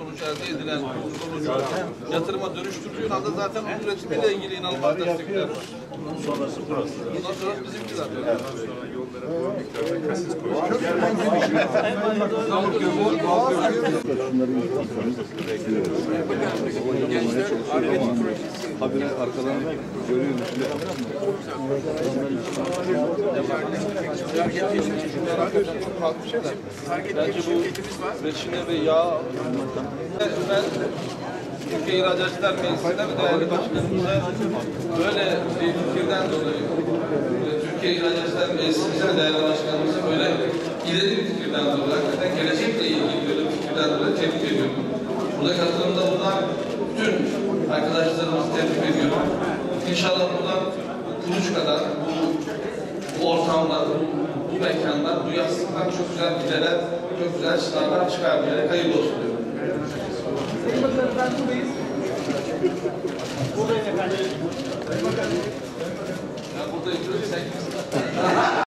sonuç elde edilen sonucu yatırıma dönüştürdüğün anda zaten onun üretimiyle ilgili inanılmaz destekler var. Sonrası burası. Bundan sonra bizimki zaten. Habire arkadan görüyoruz. Bence bu reçine ve yağ, ben Türkiye İhracatçılar Meclisi'nde ve değerli başkanımıza böyle bir fikirden dolayı, Türkiye İhracatçılar Meclisi'nde ve değerli başkanımıza böyle ileri bir fikirden dolayı, hakikaten gelecekle ilgili böyle bir fikirden dolayı tebrik ediyorum. Burada katılımda bulunan bütün arkadaşlarımızı tebrik ediyorum. İnşallah buradan kuruş kadar bu ortamlar, bu mekanlar, bu yastıktan çok güzel gideler, çok güzel sınavlar çıkar diye hayırlı olsun diyorum. Sayın Bakanım, ben buradayız. Buradayız efendim. Ben buradayım. Sen kimsin?